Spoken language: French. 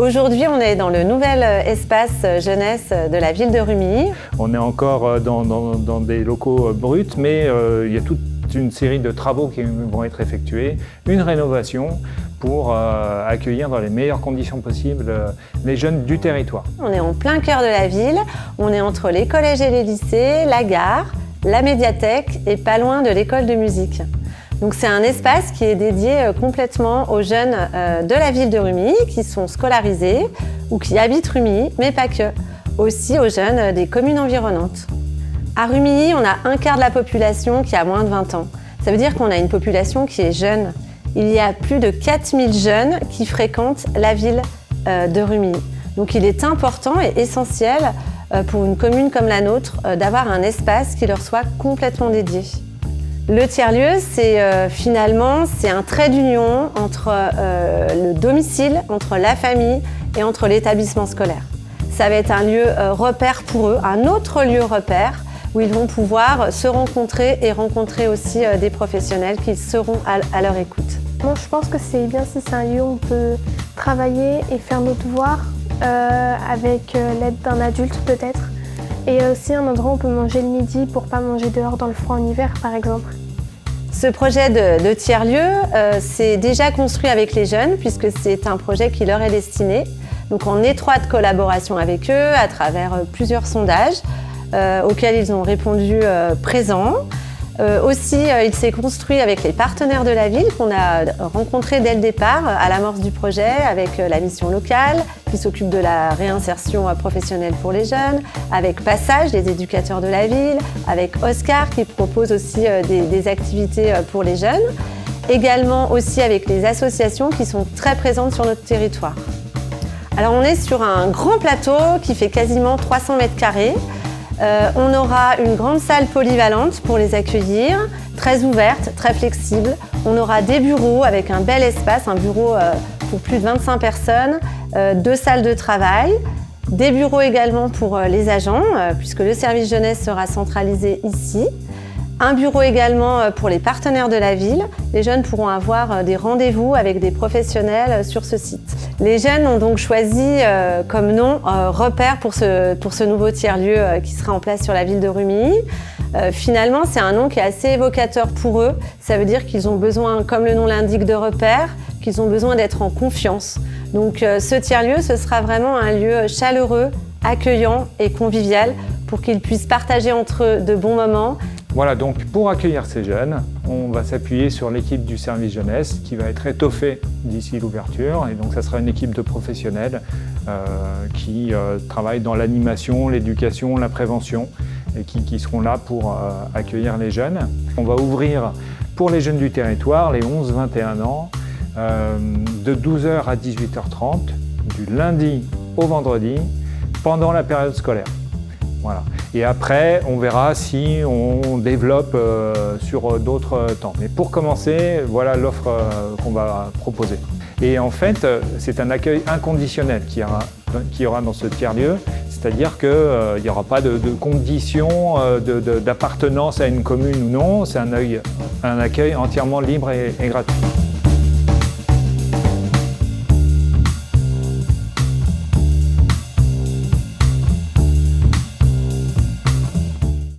Aujourd'hui, on est dans le nouvel espace jeunesse de la ville de Rumilly. On est encore dans des locaux bruts, mais il y a toute une série de travaux qui vont être effectués, une rénovation pour accueillir dans les meilleures conditions possibles les jeunes du territoire. On est en plein cœur de la ville, on est entre les collèges et les lycées, la gare, la médiathèque et pas loin de l'école de musique. Donc c'est un espace qui est dédié complètement aux jeunes de la ville de Rumilly qui sont scolarisés ou qui habitent Rumilly, mais pas que, aussi aux jeunes des communes environnantes. À Rumilly, on a un quart de la population qui a moins de 20 ans. Ça veut dire qu'on a une population qui est jeune. Il y a plus de 4000 jeunes qui fréquentent la ville de Rumilly. Donc il est important et essentiel pour une commune comme la nôtre d'avoir un espace qui leur soit complètement dédié. Le tiers-lieu, finalement, c'est un trait d'union entre le domicile, entre la famille et entre l'établissement scolaire. Ça va être un lieu repère pour eux, un autre lieu repère où ils vont pouvoir se rencontrer et rencontrer aussi des professionnels qui seront à leur écoute. Moi, je pense que c'est bien si c'est un lieu où on peut travailler et faire nos devoirs avec l'aide d'un adulte peut-être. Et aussi un endroit où on peut manger le midi pour ne pas manger dehors dans le froid en hiver par exemple. Ce projet de tiers-lieu, c'est déjà construit avec les jeunes puisque c'est un projet qui leur est destiné. Donc en étroite collaboration avec eux à travers plusieurs sondages auxquels ils ont répondu présents. Aussi, il s'est construit avec les partenaires de la ville qu'on a rencontrés dès le départ à l'amorce du projet avec la mission locale qui s'occupe de la réinsertion professionnelle pour les jeunes, avec Passage, les éducateurs de la ville, avec Oscar qui propose aussi des activités pour les jeunes, également aussi avec les associations qui sont très présentes sur notre territoire. Alors on est sur un grand plateau qui fait quasiment 300 mètres carrés. On aura une grande salle polyvalente pour les accueillir, très ouverte, très flexible. On aura des bureaux avec un bel espace, un bureau pour plus de 25 personnes, 2 salles de travail, des bureaux également pour les agents, puisque le service jeunesse sera centralisé ici. Un bureau également pour les partenaires de la ville. Les jeunes pourront avoir des rendez-vous avec des professionnels sur ce site. Les jeunes ont donc choisi comme nom Repère pour ce nouveau tiers-lieu qui sera en place sur la ville de Rumilly. Finalement, c'est un nom qui est assez évocateur pour eux. Ça veut dire qu'ils ont besoin, comme le nom l'indique, de repères, qu'ils ont besoin d'être en confiance. Donc ce tiers-lieu, ce sera vraiment un lieu chaleureux, accueillant et convivial pour qu'ils puissent partager entre eux de bons moments. Voilà, donc pour accueillir ces jeunes, on va s'appuyer sur l'équipe du service jeunesse qui va être étoffée d'ici l'ouverture. Et donc ça sera une équipe de professionnels qui travaillent dans l'animation, l'éducation, la prévention et qui seront là pour accueillir les jeunes. On va ouvrir pour les jeunes du territoire, les 11-21 ans, de 12h à 18h30, du lundi au vendredi, pendant la période scolaire. Voilà. Et après, on verra si on développe sur d'autres temps. Mais pour commencer, voilà l'offre qu'on va proposer. Et en fait, c'est un accueil inconditionnel qu'il y aura dans ce tiers-lieu. C'est-à-dire qu'il n'y aura pas de conditions d'appartenance à une commune ou non. C'est un accueil entièrement libre et gratuit.